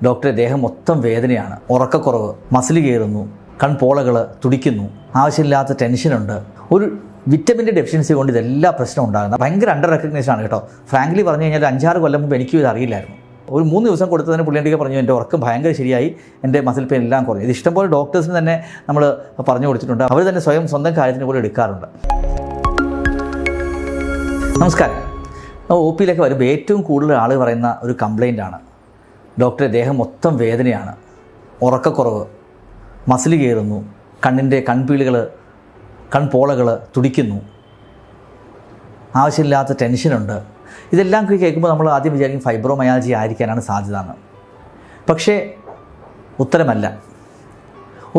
ഡോക്ടറെ ദേഹം മൊത്തം വേദനയാണ്, ഉറക്കക്കുറവ്, മസിൽ കയറുന്നു, കൺപോളകൾ തുടിക്കുന്നു, ആവശ്യമില്ലാത്ത ടെൻഷനുണ്ട്. ഒരു വിറ്റമിൻ്റെ ഡെഫിഷ്യൻസി കൊണ്ട് ഇതെല്ലാം പ്രശ്നം ഉണ്ടാകുന്നത് ഭയങ്കര അണ്ടർ റെക്കഗ്നൈസേഷൻ ആണ് കേട്ടോ. ഫ്രാങ്ക്ലി പറഞ്ഞു കഴിഞ്ഞാൽ 5-6 കൊല്ലം മുമ്പ് എനിക്കും ഇത് അറിയില്ലായിരുന്നു. ഒരു 3 ദിവസം കൊടുത്തതിന് പുള്ളിയുടെ പറഞ്ഞു എൻ്റെ ഉറക്കം ഭയങ്കര ശരിയായി, എൻ്റെ മസിൽ പെയിൻ എല്ലാം കുറഞ്ഞു. ഇത് ഇഷ്ടംപോലെ ഡോക്ടേഴ്സിന് തന്നെ നമ്മൾ പറഞ്ഞു കൊടുത്തിട്ടുണ്ട്. അവർ തന്നെ സ്വന്തം കാര്യത്തിന് പോലും എടുക്കാറുണ്ട്. നമസ്കാരം. ഒ പിയിലൊക്കെ വരുമ്പോൾ ഏറ്റവും കൂടുതൽ ആൾ പറയുന്ന ഒരു കംപ്ലയിൻ്റാണ്, ഡോക്ടറെ ദേഹം മൊത്തം വേദനയാണ്, ഉറക്കക്കുറവ്, മസിൽ കയറുന്നു, കണ്ണിൻ്റെ കൺപീളികൾ കൺപോളകൾ തുടിക്കുന്നു, ആവശ്യമില്ലാത്ത ടെൻഷനുണ്ട്. ഇതെല്ലാം കേൾക്കുമ്പോൾ നമ്മൾ ആദ്യം വിചാരിക്കും ഫൈബ്രോമയാൽജി ആയിരിക്കാനാണ് സാധ്യത എന്ന്. പക്ഷേ ഉത്തരമല്ല.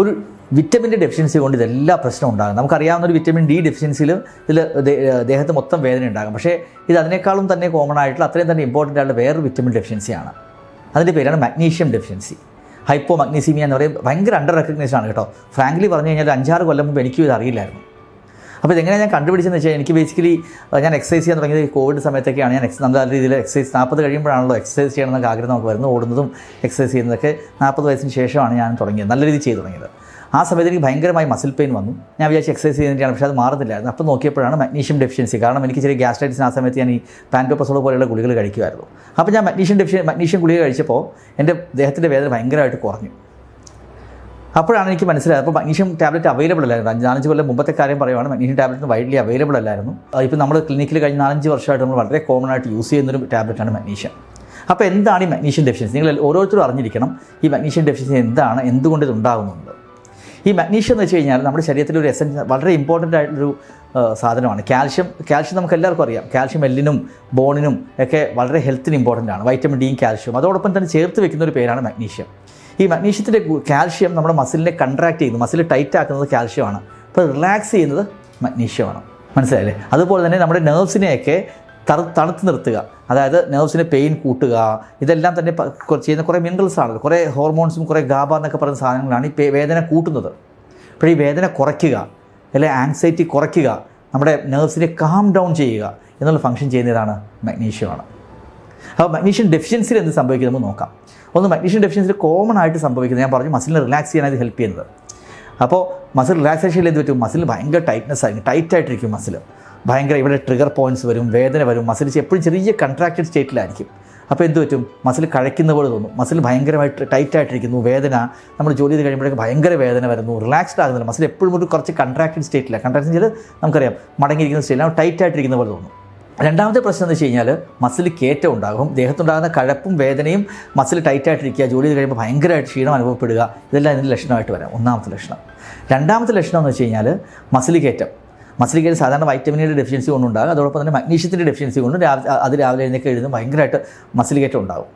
ഒരു വിറ്റമിൻ്റെ ഡെഫിഷ്യൻസി കൊണ്ട് ഇതെല്ലാം പ്രശ്നം ഉണ്ടാകും. നമുക്കറിയാവുന്ന ഒരു വിറ്റമിൻ ഡി ഡെഫിഷ്യൻസിയിൽ ദേഹത്ത് മൊത്തം വേദന ഉണ്ടാകും. പക്ഷേ ഇത് അതിനേക്കാളും തന്നെ കോമൺ ആയിട്ടുള്ള അത്രയും തന്നെ ഇമ്പോർട്ടൻ്റ് ആയിട്ടുള്ള വേറൊരു വിറ്റമിൻ ഡെഫിഷ്യൻസിയാണ്. അതിൻ്റെ പേരാണ് മഗ്നീഷ്യം ഡെഫിഷ്യൻസി. ഹൈപ്പോ മഗ്നീസീമിയ എന്ന് പറയുന്നത് ഭയങ്കര അണ്ടർ റെക്കഗ്നൈസേഷൻ ആണ് കേട്ടോ. ഫ്രാങ്ക്ലി പറഞ്ഞു കഴിഞ്ഞാൽ 5-6 കൊല്ലം മുമ്പ് എനിക്കും ഇത് അറിയില്ലായിരുന്നു. അപ്പോൾ ഇതെങ്ങനെയാണ് ഞാൻ കണ്ടുപിടിച്ചതെന്ന് വെച്ചാൽ, എനിക്ക് ബേസിക്കലി ഞാൻ എക്സസൈസ് ചെയ്യാൻ തുടങ്ങിയത് കോവിഡ് സമയത്തൊക്കെയാണ്. ഞാൻ നല്ല രീതിയിൽ എക്സസൈസ് 40 കഴിയുമ്പോഴാണല്ലോ എക്സസൈസ് ചെയ്യണമെന്നൊക്കെ ആഗ്രഹം നമുക്ക് വരുന്നത്. ഓടുന്നതും എക്സസൈസ് ചെയ്യുന്നതൊക്കെ 40 വയസ്സിന് ശേഷമാണ് ഞാൻ തുടങ്ങിയത്, നല്ല രീതിയിൽ ചെയ്ത് തുടങ്ങിയത്. ആ സമയത്ത് എനിക്ക് ഭയങ്കരമായി മസിൽ പെയിൻ വന്നു. ഞാൻ വിചാരിച്ച് എക്സസൈസ് ചെയ്യുന്നതിൻ്റെയാണ്, പക്ഷേ അത് മാറുന്നില്ലായിരുന്നു. അപ്പോൾ നോക്കിയപ്പോഴാണ് മഗ്നീഷ്യം ഡെഫിഷ്യൻസി. കാരണം എനിക്ക് ചെറിയ ഗ്യാസ്ട്രൈറ്റിസ് ആ സമയത്ത് ഞാൻ ഈ പാൻറ്റോപ്രസോൾ പോലെയുള്ള ഗുളികൾ കഴിക്കുമായിരുന്നു. അപ്പോൾ ഞാൻ മഗ്നീഷ്യം ഗുളിക കഴിച്ചപ്പോൾ എൻ്റെ ദേഹത്തിൻ്റെ വേദന ഭയങ്കരമായിട്ട് കുറഞ്ഞു. അപ്പോഴാണ് എനിക്ക് മനസ്സിലായത്. അപ്പോൾ മഗ്നീഷ്യം ടാബ്ലറ്റ് അവൈലബിൾ അല്ലായിരുന്നു. 5-4 കൊല്ലം മുമ്പത്തെ കാര്യം പറയുവാണ്, മഗ്നീഷ്യം ടാബ്ലറ്റ് വൈഡ്ലി അവൈലബിൾ അല്ലായിരുന്നു. ഇപ്പോൾ നമ്മൾ ക്ലിനിക്കിൽ കഴിഞ്ഞ 4-5 വർഷമായിട്ട് നമ്മൾ വളരെ കോമൺ ആയിട്ട് യൂസ് ചെയ്യുന്നൊരു ടാബ്ലറ്റാണ് മഗ്നീഷ്യം. അപ്പോൾ എന്താണ് ഈ മഗ്നീഷ്യം ഡെഫിഷ്യൻസി? നിങ്ങൾ ഓരോരുത്തരും അറിഞ്ഞിരിക്കണം ഈ മഗ്നീഷ്യം ഡെഫിഷ്യൻസി എന്താണ്, എന്തുകൊണ്ട് ഇത് ഉണ്ടാകുന്നുണ്ട്. ഈ മഗ്നീഷ്യം എന്ന് വെച്ച് കഴിഞ്ഞാൽ നമ്മുടെ ശരീരത്തിലെ ഒരു എസൻസ്, വളരെ ഇമ്പോർട്ടൻ്റ് ആയിട്ടൊരു സാധനമാണ്. കാൽഷ്യം നമുക്ക് എല്ലാവർക്കും അറിയാം. കാൽഷ്യം എല്ലിനും ബോണിനും ഒക്കെ വളരെ ഹെൽത്തിന് ഇമ്പോർട്ടൻ്റ് ആണ്. വൈറ്റമിൻ ഡിയും കാൽഷ്യം അതോടൊപ്പം തന്നെ ചേർത്ത് വെക്കുന്ന ഒരു പേരാണ് മഗ്നീഷ്യം. ഈ മഗ്നീഷ്യത്തിൻ്റെ കാൽഷ്യം നമ്മുടെ മസിലിനെ കൺട്രാക്ട് ചെയ്യുന്നു, മസിൽ ടൈറ്റ് ആക്കുന്നത് കാൽഷ്യമാണ്. അപ്പോൾ റിലാക്സ് ചെയ്യുന്നത് മഗ്നീഷ്യമാണ്. മനസ്സിലായില്ലേ? അതുപോലെ തന്നെ നമ്മുടെ നെർവ്സിനെയൊക്കെ തണുത്ത് നിർത്തുക, അതായത് നെർവ്സിന് പെയിൻ കൂട്ടുക, ഇതെല്ലാം തന്നെ ചെയ്യുന്ന കുറേ മിനറൽസാണ്, കുറേ ഹോർമോൺസും കുറേ ഗാബ എന്നൊക്കെ പറയുന്ന സാധനങ്ങളാണ് ഈ വേദന കൂട്ടുന്നത്. അപ്പോൾ ഈ വേദന കുറയ്ക്കുക, അല്ലെങ്കിൽ ആങ്സൈറ്റി കുറയ്ക്കുക, നമ്മുടെ നെർവ്സിനെ കാം ഡൗൺ ചെയ്യുക എന്നുള്ള ഫംഗ്ഷൻ ചെയ്യുന്നതാണ് മഗ്നീഷ്യമാണ്. അപ്പോൾ മഗ്നീഷ്യം ഡെഫിഷ്യൻസിയിൽ എന്ത് സംഭവിക്കുന്നത് നോക്കാം. ഒന്ന്, മഗ്നീഷ്യം ഡെഫിഷ്യൻസിയിൽ കോമൺ ആയിട്ട് സംഭവിക്കുന്നത്, ഞാൻ പറഞ്ഞു മസിലിനെ റിലാക്സ് ചെയ്യാനായിട്ട് ഹെൽപ്പ് ചെയ്യുന്നത്. അപ്പോൾ മസിൽ റിലാക്സേഷനിൽ എന്ത് പറ്റും? മസിൽ ഭയങ്കര ടൈറ്റ്നെസ് ആയിരിക്കും, ടൈറ്റായിട്ടിരിക്കും മസിൽ. ഭയങ്കര ഇവിടെ ട്രിഗർ പോയിൻറ്റ്സ് വരും, വേദന വരും, മസിൽ എപ്പോഴും ചെറിയ കൺട്രാക്റ്റഡ് സ്റ്റേറ്റിലായിരിക്കും. അപ്പോൾ എന്ത് പറ്റും? മസിൽ കഴിക്കുന്ന പോലെ തോന്നും, മസിൽ ഭയങ്കരമായിട്ട് ടൈറ്റായിട്ടിരിക്കുന്നു, വേദന, നമ്മൾ ജോലി ചെയ്ത് കഴിയുമ്പോഴേക്കും ഭയങ്കര വേദന വരുന്നു, റിലാക്സ്ഡ് ആകുന്നില്ല, മസിൽ എപ്പോഴും ഒരു കുറച്ച് കൺട്രാക്റ്റഡ് സ്റ്റേറ്റിലാണ്. കൺട്രാക്ഷൻ ചെയ്ത് നമുക്കറിയാം മടങ്ങിയിരിക്കുന്ന സ്റ്റേറ്റിലാണ്, ടൈറ്റായിട്ടിരിക്കുന്ന പോലെ തോന്നും. രണ്ടാമത്തെ പ്രശ്നം എന്ന് വെച്ച് കഴിഞ്ഞാൽ മസിൽ കയറ്റം ഉണ്ടാകും. ദേഹത്തുണ്ടാകുന്ന കഴപ്പും വേദനയും, മസിൽ ടൈറ്റായിട്ടിരിക്കുക, ജോലി ചെയ്ത് കഴിയുമ്പോൾ ഭയങ്കരമായിട്ട് ക്ഷീണം അനുഭവപ്പെടുക, ഇതെല്ലാം ഇതിൻ്റെ ലക്ഷണമായിട്ട് വരാം. ഒന്നാമത്തെ ലക്ഷണം. രണ്ടാമത്തെ ലക്ഷണം എന്ന് വെച്ച് കഴിഞ്ഞാൽ മസിൽ കയറ്റം സാധാരണ വൈറ്റമിനിയുടെ ഡെഫിഷ്യൻസി കൊണ്ടുണ്ടാകും. അതോടൊപ്പം തന്നെ മഗ്നീഷ്യത്തിൻ്റെ ഡെഫിഷ്യൻസി കൊണ്ട് രാവിലെ എഴുന്നേൽക്കെ എഴുതുമ്പോൾ ഭയങ്കരമായിട്ട് മസിൽ കയറ്റം ഉണ്ടാകും.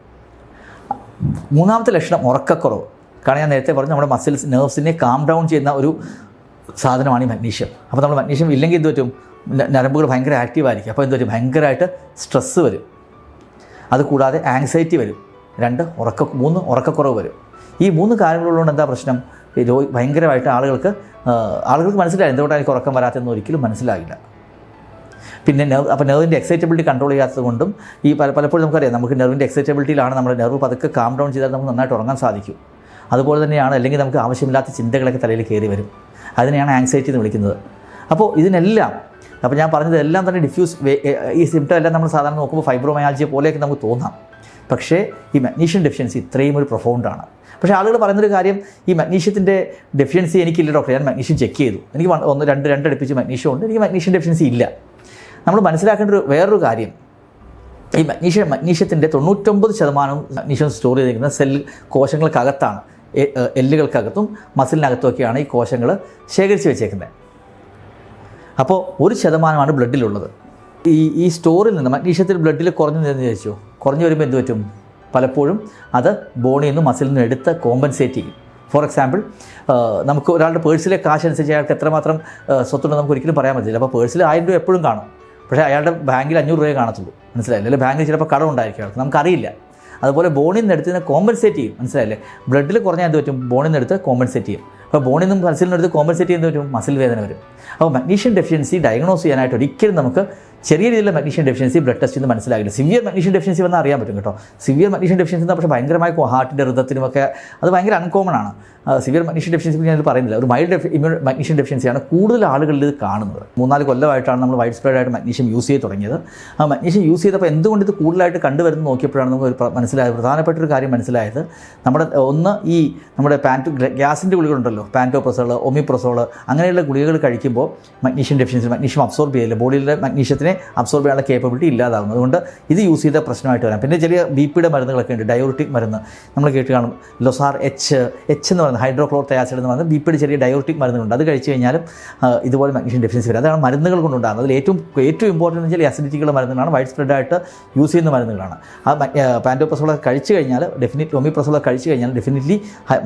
മൂന്നാമത്തെ ലക്ഷണം ഉറക്കക്കുറവ്. കാരണം ഞാൻ നേരത്തെ പറഞ്ഞു നമ്മുടെ മസിൽസ് നെർവ്സിനെ കാം ഡൗൺ ചെയ്യുന്ന ഒരു സാധനമാണ് ഈ മഗ്നീഷ്യം. അപ്പോൾ നമ്മൾ മഗ്നീഷ്യം ഇല്ലെങ്കിൽ എന്ത് പറ്റും? നരമ്പുകൾ ഭയങ്കര ആക്റ്റീവായിരിക്കും. അപ്പോൾ എന്ത് പറ്റും? ഭയങ്കരമായിട്ട് സ്ട്രെസ്സ് വരും. അതുകൂടാതെ ആങ്സൈറ്റി വരും. 3 ഉറക്കക്കുറവ് വരും. ഈ 3 കാര്യങ്ങളുള്ളതുകൊണ്ട് എന്താ പ്രശ്നം? ഭയങ്കരമായിട്ട് ആളുകൾക്ക് മനസ്സിലായി എന്തുകൊണ്ടാണ് എനിക്ക് ഉറക്കം വരാത്തതെന്ന് ഒരിക്കലും മനസ്സിലാകില്ല. പിന്നെ അപ്പോൾ നെർവിൻ്റെ എക്സൈറ്റബിലിറ്റി കൺട്രോൾ ചെയ്യാത്തത് കൊണ്ടും ഈ പലപ്പോഴും നമുക്കറിയാം, നമുക്ക് നെർവിൻ്റെ എക്സൈറ്റബിലിറ്റിയിലാണ് നമ്മുടെ നെർവ് പതുക്കെ കാം ഡൗൺ ചെയ്താൽ നമുക്ക് നന്നായിട്ട് ഉറങ്ങാൻ സാധിക്കും. അതുപോലെ തന്നെയാണ്, അല്ലെങ്കിൽ നമുക്ക് ആവശ്യമില്ലാത്ത ചിന്തകളൊക്കെ തലയിൽ കയറി വരും. അതിനെയാണ് ആങ്സൈറ്റി എന്ന് വിളിക്കുന്നത്. അപ്പോൾ ഇതിനെല്ലാം, അപ്പോൾ ഞാൻ പറഞ്ഞത് എല്ലാം തന്നെ ഡിഫ്യൂസ് ഈ സിംറ്റം എല്ലാം നമ്മൾ സാധാരണ നോക്കുമ്പോൾ ഫൈബ്രോമയാൽജിയ പോലെയൊക്കെ നമുക്ക് തോന്നാം. പക്ഷേ ഈ മഗ്നീഷ്യം ഡെഫിഷ്യൻസി ഇത്രയും ഒരു പ്രൊഫൗണ്ടാണ്. പക്ഷേ ആളുകൾ പറയുന്നൊരു കാര്യം, ഈ മഗ്നീഷ്യത്തിൻ്റെ ഡെഫിഷ്യൻസി എനിക്കില്ല ഡോക്ടർ, ഞാൻ മഗ്നീഷ്യം ചെക്ക് ചെയ്തു, എനിക്ക് 1-2 അടുപ്പിച്ച് മഗ്നീഷ്യം ഉണ്ട്, എനിക്ക് മഗ്നീഷ്യം ഡെഫിഷ്യൻസി ഇല്ല. നമ്മൾ മനസ്സിലാക്കേണ്ട വേറൊരു കാര്യം, ഈ മഗ്നീഷ്യത്തിൻ്റെ 99% മഗ്നീഷ്യം സ്റ്റോർ ചെയ്തിരിക്കുന്ന കോശങ്ങൾക്കകത്താണ്. എല്ലുകൾക്കകത്തും മസിലിനകത്തുമൊക്കെയാണ് ഈ കോശങ്ങൾ ശേഖരിച്ച് വെച്ചേക്കുന്നത്. അപ്പോൾ 1% ബ്ലഡിലുള്ളത്. ഈ സ്റ്റോറിൽ നിന്ന് മഗ്നീഷ്യത്തിൽ ബ്ലഡിൽ കുറഞ്ഞു വിചാരിച്ചു, കുറഞ്ഞു വരുമ്പോൾ എന്ത് പറ്റും? പലപ്പോഴും അത് ബോണിൽ നിന്നും മസിലിൽ നിന്നും എടുത്ത് കോമ്പൻസേറ്റ് ചെയ്യും. ഫോർ എക്സാമ്പിൾ, നമുക്ക് ഒരാളുടെ പേഴ്സിലെ കാശ് അനുസരിച്ച് അയാൾക്ക് എത്രമാത്രം സ്വത്തുണ്ടെന്ന് നമുക്ക് ഒരിക്കലും പറയാൻ പറ്റില്ല. അപ്പോൾ പേഴ്സിൽ 1000 രൂപ എപ്പോഴും കാണും, പക്ഷേ അയാളുടെ ബാങ്കിൽ 500 രൂപയെ കാണത്തുള്ളൂ. മനസ്സിലായില്ലേ? അല്ലെങ്കിൽ ബാങ്കിൽ ചിലപ്പോൾ കടം ഉണ്ടായിരിക്കും അയാൾക്ക്, നമുക്കറിയില്ല. അതുപോലെ ബോണിൽ നിന്ന് എടുത്ത് കോമ്പൻസേറ്റ് ചെയ്യും. മനസ്സിലായില്ലേ? ബ്ലഡിൽ കുറഞ്ഞാൽ എന്ത് പറ്റും? ബോണിൽ നിന്ന് എടുത്ത് കോമ്പൻസേറ്റ് ചെയ്യും. അപ്പോൾ ബോണിൽ നിന്നും മസിലിനെടുത്ത് കോമ്പൻസേറ്റ് ചെയ്യുന്നത് വരും, മസിൽ വേദന വരും. അപ്പോൾ മഗ്നീഷ്യം ഡെഫിഷ്യൻസി ഡയഗ്നോസ് ചെയ്യാനായിട്ട് ഒരിക്കലും നമുക്ക് ചെറിയ രീതിയിലുള്ള മഗ്നീഷ്യം ഡെഫിഷ്യൻസി ബ്ലഡ് ടെസ്റ്റിൽ നിന്ന് മനസ്സിലാകില്ല. സിവിയർ മഗ്നീഷ്യം ഡെഫിഷ്യൻസി വന്നാൽ അറിയാൻ പറ്റും കേട്ടോ. സിവിയർ മഗ്നീഷ്യം ഡെഫിഷ്യൻസി എന്നാൽ പക്ഷേ ഭയങ്കരമായ ഹാർട്ടിൻ്റെ ഋതത്തിനുമൊക്കെ അത് ഭയങ്കര അൺകോമൺ ആണ്. സിവിയർ മഗ്നീഷ്യം ഡെഫിഷ്യൻസി ഞാൻ പറയുന്നില്ല. ഒരു മൈൽഡ് മഗ്നീഷ്യം ഡെഫിഷ്യൻസിയാണ് കൂടുതൽ ആളുകളിൽ ഇത് കാണുന്നത്. 3-4 കൊല്ലമായിട്ടാണ് നമ്മൾ വൈഡ് സ്പ്രെഡ് ആയിട്ട് മഗ്നീഷ്യം യൂസ് ചെയ്ത് തുടങ്ങിയത്. ആ മഗ്നീഷ്യം യൂസ് ചെയ്തപ്പോൾ എന്തുകൊണ്ട് ഇത് കൂടുതലായിട്ട് കണ്ടുവരുന്നത് നോക്കിയപ്പോഴാണ് നമുക്ക് മനസ്സിലായത്, പ്രധാനപ്പെട്ടൊരു കാര്യം മനസ്സിലായത്, നമ്മുടെ ഗ്യാസിൻ്റെ ഗുളികളുണ്ടല്ലോ, പാൻറ്റോപ്രസോൾ, ഒമിപ്രസോൾ, അങ്ങനെയുള്ള ഗുളികകൾ കഴിക്കുമ്പോൾ മഗ്നീഷ്യം ഡെഫിഷ്യൻസി, മഗ്നീഷ്യം അബ്സോർബ് ചെയ്യില്ല, ബോഡിയിലെ മഗ്നീഷ്യത്തിനെ അബ്സോർബ് ചെയ്യാനുള്ള കേപ്പബിലിറ്റി ഇല്ലാതാകും. അതുകൊണ്ട് ഇത് യൂസ് ചെയ്ത പ്രശ്നമായിട്ട് വരാം. പിന്നെ ചെറിയ ബിപിയുടെ മരുന്നുകളൊക്കെ ഉണ്ട്, ഡയോറിറ്റിക് മരുന്ന് നമ്മൾ കേട്ട് കാണും, ലൊസാർ എച്ച് എന്ന് പറയുന്നത്, ഹൈഡ്രോക്ലോറോതയാസിഡ് എന്ന് പറയുന്നത് ബിപിയുടെ ചെറിയ ഡയോറിറ്റിക് മരുന്നുകളുണ്ട്. അത് കഴിച്ച് കഴിഞ്ഞാലും ഇതുപോലെ മഗ്നീഷ്യം ഡെഫിഷ്യൻസി വരും. അതാണ് മരുന്നുകൾ കൊണ്ടുണ്ടാകുന്നത്. അതിൽ ഏറ്റവും ഇമ്പോർട്ടൻ്റ് എന്ന് വെച്ചാൽ അസിഡിറ്റിക്കുള്ള മരുന്നുകളാണ്, വൈഡ് സ്പ്രെഡ് ആയിട്ട് യൂസ് ചെയ്യുന്ന മരുന്നുകളാണ്. ആ പാൻറ്റോപ്രസോളൊക്കെ കഴിച്ച് കഴിഞ്ഞാൽ ഡെഫിനറ്റ്ലി, ഒമിപ്രസോളൊക്കെ കഴിച്ച് കഴിഞ്ഞാൽ ഡെഫിനറ്റ്ലി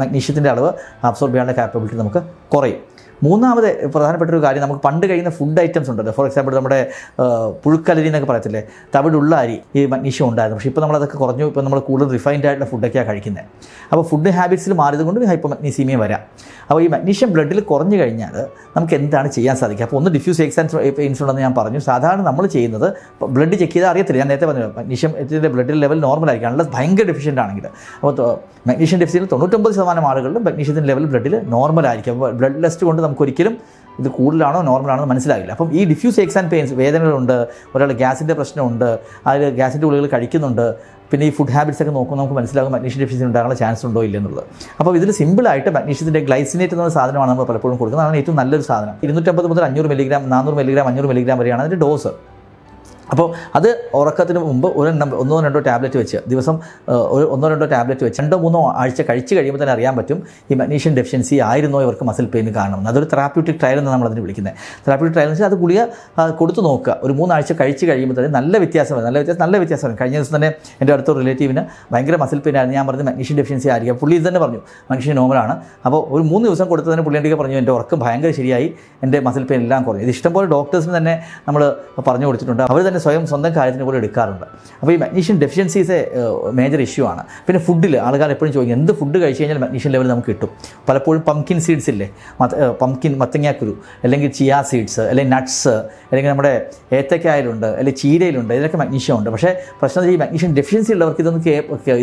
മഗ്നീഷ്യത്തിൻ്റെ അളവ് അബ്സോർബ് ചെയ്യാനുള്ള കാപ്പബിലിറ്റി നമുക്ക് കുറയും. മൂന്നാമത് പ്രധാനപ്പെട്ട ഒരു കാര്യം, നമുക്ക് പണ്ട് കഴിയുന്ന ഫുഡ് ഐറ്റംസ് ഉണ്ടല്ലോ. ഫോർ എക്സാമ്പിൾ നമ്മുടെ പുഴുക്കലരി എന്നൊക്കെ പറയത്തില്ലേ, തവിടുള്ള അരി, ഈ മഗ്നീഷ്യം ഉണ്ടായിരുന്നു. പക്ഷേ ഇപ്പോൾ നമ്മളതൊക്കെ കുറഞ്ഞു. ഇപ്പോൾ നമ്മൾ കൂടുതൽ റിഫൈൻഡ് ആയിട്ടുള്ള ഫുഡൊക്കെയാണ് കഴിക്കുന്നത്. അപ്പോൾ ഫുഡ് ഹാബിറ്റ്സിൽ മാറിയത് കൊണ്ട് ഹൈപ്പോ മഗ്നീസീമിയ വരാം. അപ്പോൾ ഈ മഗ്നീഷ്യം ബ്ലഡിൽ കുറഞ്ഞു കഴിഞ്ഞാൽ നമുക്ക് എന്താണ് ചെയ്യാൻ സാധിക്കുക? അപ്പോൾ ഒന്ന് ഡിഫ്യൂസ് എക്സാൻസ് ഉണ്ടെന്ന് ഞാൻ പറഞ്ഞു. സാധാരണ നമ്മൾ ചെയ്യുന്നത്, ബ്ലഡ് ചെക്ക് ചെയ്താൽ അറിയത്തില്ല, ഞാൻ നേരത്തെ പറഞ്ഞു മഗ്നീഷ്യത്തിൻ്റെ ബ്ലഡിൽ ലെവൽ നോർമൽ ആയിരിക്കും, അല്ല ഭയങ്കര ഡെഫിഷ്യൻ്റ് ആണെങ്കിൽ. അപ്പോൾ മഗ്നീഷ്യം ഡെഫിഷ്യൻറ്റിൽ 99% ആളുകളിലും മഗ്നീഷ്യത്തിൻ്റെ ലെവൽ ബ്ലഡിൽ നോർമൽ ആയിരിക്കും. അപ്പോൾ ബ്ലഡ് ടെസ്റ്റ് കൊണ്ട് നമുക്കൊരിക്കലും ഇത് കൂടുതലാണോ നോർമലാണോ എന്ന് മനസ്സിലാകില്ല. അപ്പം ഈ ഡിഫ്യൂസ് എക്സ് ആൻഡ് പെയിൻസ്, വേദനകളുണ്ട്, ഒരാൾ ഗ്യാസിൻ്റെ പ്രശ്നമുണ്ട്, അതിൽ ഗ്യാസിൻ്റെ ഗുളികകൾ കഴിക്കുന്നുണ്ട്, പിന്നെ ഈ ഫുഡ് ഹാബിറ്റ്സ് ഒക്കെ നോക്കുമ്പോൾ നമുക്ക് മനസ്സിലാകും മഗ്നീഷ്യം ഡെഫിഷ്യൻസി ഉണ്ടാകാനുള്ള ചാൻസ് ഉണ്ടോ ഇല്ലെന്നുള്ളത്. അപ്പോൾ ഇതിൽ സിമ്പിളായിട്ട് മഗ്നീഷ്യത്തിൻ്റെ ഗ്ലൈസിനേറ്റ് എന്ന സാധനമാണ് നമ്മൾ പലപ്പോഴും കൊടുക്കുന്നത്. അതാണ് ഏറ്റവും നല്ലൊരു സാധനം. 250 മുതൽ 500 മില്ലിഗ്രാം, 400 മില്ലിഗ്രാം, 500 മില്ലിഗ്രാം വരെയാണ് അതിൻ്റെ ഡോസ്. അപ്പോൾ അത് ഉറക്കത്തിന് മുമ്പ് 1-2 ടാബ്ലറ്റ് വെച്ച് ദിവസം 1-2 ടാബ്ലറ്റ് വെച്ച് 2-3 ആഴ്ച കഴിച്ച് കഴിയുമ്പോൾ തന്നെ അറിയാൻ പറ്റും ഈ മഗ്നീഷ്യം ഡെഫിഷ്യൻസി ആയിരുന്നോ ഇവർക്ക് മസിൽ പെയിന് കാരണം. അതൊരു തെറാപ്യൂട്ടിക് ട്രയൽ എന്ന് നമ്മളതിന് വിളിക്കുന്നത്. തെറാപ്യൂട്ടിക് ട്രയൽ എന്ന് വെച്ചാൽ അത് ഗുളിക കൊടുത്ത് നോക്കുക. ഒരു 3 ആഴ്ച കഴിച്ച് കഴിയുമ്പോൾ തന്നെ നല്ല വ്യത്യാസം വരും. കഴിഞ്ഞ ദിവസം തന്നെ എൻ്റെ അടുത്ത റിലേറ്റീവിന് ഭയങ്കര മസിൽ പെയിൻ ആയിരുന്നു. ഞാൻ പറഞ്ഞു മഗ്നീഷ്യം ഡെഫിഷ്യൻസി ആയിരിക്കും. പുള്ളി ഇത് തന്നെ പറഞ്ഞു മഗ്നീഷ്യം നോർമലാണ്. അപ്പോൾ ഒരു 3 ദിവസം കൊടുത്തതിന് പുള്ളിയൊക്കെ പറഞ്ഞു എൻ്റെ ഉറക്കം ഭയങ്കര ശരിയായി, എൻ്റെ മസിൽ പെയിൻ എല്ലാം കുറഞ്ഞു. ഇത് ഇഷ്ടംപോലെ ഡോക്ടേഴ്സിന് തന്നെ നമ്മൾ പറഞ്ഞു കൊടുത്തിട്ടുണ്ട്. അവർ തന്നെ സ്വന്തം കാര്യത്തിന് പോലും എടുക്കാറുണ്ട്. അപ്പോൾ ഈ മഗ്നീഷ്യം ഡെഫിഷ്യൻസീസ് മേജർ ഇഷ്യൂ ആണ്. പിന്നെ ഫുഡിൽ ആൾക്കാർ എപ്പോഴും ചോദിക്കും എന്ത് ഫുഡ് കഴിച്ച് കഴിഞ്ഞാൽ മഗ്നീഷ്യം ലെവൽ നമുക്ക് കിട്ടും. പലപ്പോഴും പംകിൻ സീഡ്സ് ഇല്ലേ, മത്തങ്ങാക്കുരു, അല്ലെങ്കിൽ ചിയാ സീഡ്സ്, അല്ലെങ്കിൽ നട്ട്സ്, അല്ലെങ്കിൽ നമ്മുടെ ഏത്തക്കായലുണ്ട്, അല്ലെങ്കിൽ ചീരയിലുണ്ട്, ഇതിലൊക്കെ മഗ്നീഷ്യം ഉണ്ട്. പക്ഷേ പ്രശ്നം ഈ മഗ്നീഷ്യം ഡെഫിഷ്യൻസി ഉള്ളവർക്ക്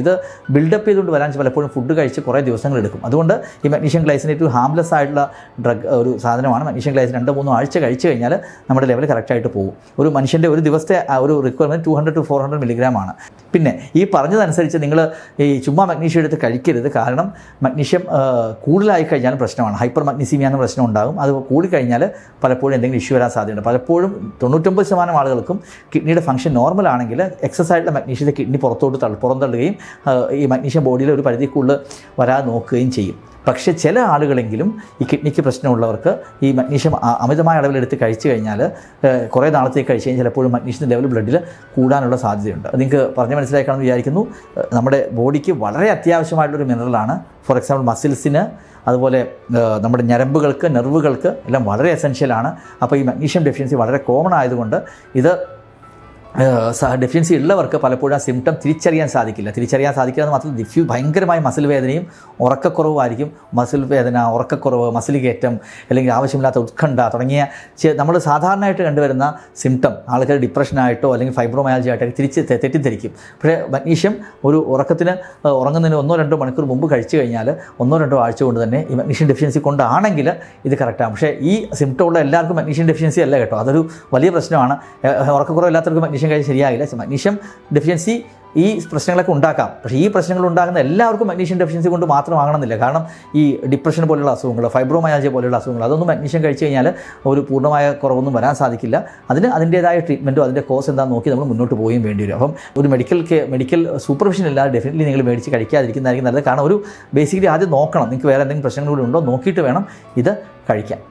ഇത് ബിൽഡപ്പ് ചെയ്തുകൊണ്ട് വരാൻ പലപ്പോഴും ഫുഡ് കഴിച്ച് കുറേ ദിവസങ്ങൾ എടുക്കും. അതുകൊണ്ട് ഈ മഗ്നീഷ്യം ഗ്ലൈസിനേറ്റ് ഹാംലെസ് ആയിട്ടുള്ള ഒരു സാധനമാണ്. മഗ്നീഷ്യം ഗ്ലൈസിൻ 2-3 ആഴ്ച കഴിച്ച് കഴിഞ്ഞാൽ നമ്മുടെ ലെവൽ കറക്റ്റായിട്ട് പോകും. ഒരു മനുഷ്യൻ്റെ ഒരു ദിവസത്തെ ഒരു റിക്വയർമെൻറ്റ് 200 to 400 മില്ലിഗ്രാം ആണ്. പിന്നെ ഈ പറഞ്ഞതനുസരിച്ച് നിങ്ങൾ ഈ ചുമ്മാ മഗ്നീഷ്യം എടുത്ത് കഴിക്കരുത്. കാരണം മഗ്നീഷ്യം കൂടുതലായി കഴിഞ്ഞാലും പ്രശ്നമാണ്. ഹൈപ്പർ മഗ്നീസീമിയ എന്ന പ്രശ്നം ഉണ്ടാകും. അത് കൂടിക്കഴിഞ്ഞാൽ പലപ്പോഴും എന്തെങ്കിലും ഇഷ്യൂ വരാൻ സാധ്യതയുണ്ട്. പലപ്പോഴും 99% ആളുകൾക്കും കിഡ്നിയുടെ ഫംഗ്ഷൻ നോർമൽ ആണെങ്കിൽ എക്സസ് ആയിട്ടുള്ള മഗ്നീഷ്യത്തെ കിഡ്നി പുറന്തള്ളുകയും ഈ മഗ്നീഷ്യം ബോഡിയിൽ ഒരു പരിധിക്കുള്ളിൽ വരാതെ നോക്കുകയും ചെയ്യും. പക്ഷേ ചില ആളുകളെങ്കിലും ഈ കിഡ്നിക്ക് പ്രശ്നമുള്ളവർക്ക് ഈ മഗ്നീഷ്യം അമിതമായ അളവിലെടുത്ത് കഴിച്ചു കഴിഞ്ഞാൽ കുറേ നാളത്തേക്ക് കഴിച്ച് കഴിഞ്ഞാൽ ചിലപ്പോഴും മഗ്നീഷ്യത്തിൻ്റെ ലെവൽ ബ്ലഡിൽ കൂടാനുള്ള സാധ്യതയുണ്ട്. നിങ്ങൾക്ക് പറഞ്ഞ് മനസ്സിലാക്കാമെന്ന് വിചാരിക്കുന്നു. നമ്മുടെ ബോഡിക്ക് വളരെ അത്യാവശ്യമായിട്ടുള്ളൊരു മിനറലാണ്. ഫോർ എക്സാമ്പിൾ മസിൽസിന്, അതുപോലെ നമ്മുടെ ഞരമ്പുകൾക്ക്, നെർവുകൾക്ക് എല്ലാം വളരെ എസെൻഷ്യലാണ്. അപ്പോൾ ഈ മഗ്നീഷ്യം ഡെഫിഷ്യൻസി വളരെ കോമൺ ആയതുകൊണ്ട് ഇത് ഡെഫിഷ്യൻസി ഉള്ളവർക്ക് പലപ്പോഴും ആ സിംറ്റം തിരിച്ചറിയാൻ സാധിക്കില്ല എന്ന് മാത്രം ഭയങ്കരമായ മസിൽ വേദനയും ഉറക്കക്കുറവായിരിക്കും. മസിൽ വേദന, ഉറക്കക്കുറവ്, മസിൽ കയറ്റം, അല്ലെങ്കിൽ ആവശ്യമില്ലാത്ത ഉത്കണ്ഠ തുടങ്ങിയ നമ്മൾ സാധാരണയായിട്ട് കണ്ടുവരുന്ന സിംറ്റം ആൾക്കാർ ഡിപ്രഷനായിട്ടോ അല്ലെങ്കിൽ ഫൈബ്രോമയാൾജിയ ആയിട്ടൊക്കെ തെറ്റിദ്ധരിക്കും. പക്ഷേ മഗ്നീഷ്യം ഒരു ഉറങ്ങുന്നതിന് 1-2 മണിക്കൂർ മുമ്പ് കഴിച്ചു കഴിഞ്ഞാൽ 1-2 ആഴ്ച കൊണ്ട് തന്നെ ഈ മഗ്നീഷ്യം ഡെഫിഷ്യൻസി കൊണ്ടാണെങ്കിൽ ഇത് കറക്റ്റാണ്. പക്ഷേ ഈ സിംറ്റം ഉള്ള എല്ലാവർക്കും മഗ്നീഷ്യം ഡെഫിഷ്യൻസി അല്ല കേട്ടോ. അതൊരു വലിയ പ്രശ്നമാണ്. ഉറക്കക്കുറവില്ലാത്തവർക്ക് മഗ്നീഷ്യം കഴിച്ച് ശരിയാകില്ല. മഗ്നീഷ്യം ഡെഫിഷ്യൻസി ഈ പ്രശ്നങ്ങളൊക്കെ ഉണ്ടാക്കാം. പക്ഷേ ഈ പ്രശ്നങ്ങൾ ഉണ്ടാകുന്ന എല്ലാവർക്കും മഗ്നീഷ്യം ഡെഫിഷ്യൻസി കൊണ്ട് മാത്രമാകണമെന്നില്ല. കാരണം ഈ ഡിപ്രഷൻ പോലുള്ള അസുഖങ്ങൾ, ഫൈബ്രോമയാൾജിയ പോലുള്ള അസുഖങ്ങൾ, അതൊന്നും മഗ്നീഷ്യം കഴിച്ച് കഴിഞ്ഞാൽ ഒരു പൂർണ്ണമായ കുറവൊന്നും വരാൻ സാധിക്കില്ല. അതിൻ്റേതായ ട്രീറ്റ്മെൻറ്റോ അതിൻ്റെ കോസ് എന്താണെന്ന് നോക്കി നമ്മൾ മുന്നോട്ട് പോവുകയും വേണ്ടി വരും. അപ്പം ഒരു മെഡിക്കൽ സൂപ്പർവിഷൻ ഇല്ലാതെ ഡെഫിനറ്റ്ലി നിങ്ങൾ മേടിച്ച് കഴിക്കാതിരിക്കുന്നതായിരിക്കും നല്ലത്. കാരണം ഒരു ബേസിക്കലി ആദ്യം നോക്കണം നിങ്ങൾക്ക് വേറെ എന്തെങ്കിലും പ്രശ്നങ്ങൾ കൂടി ഉണ്ടോ, നോക്കിയിട്ട് വേണം ഇത് കഴിക്കാൻ.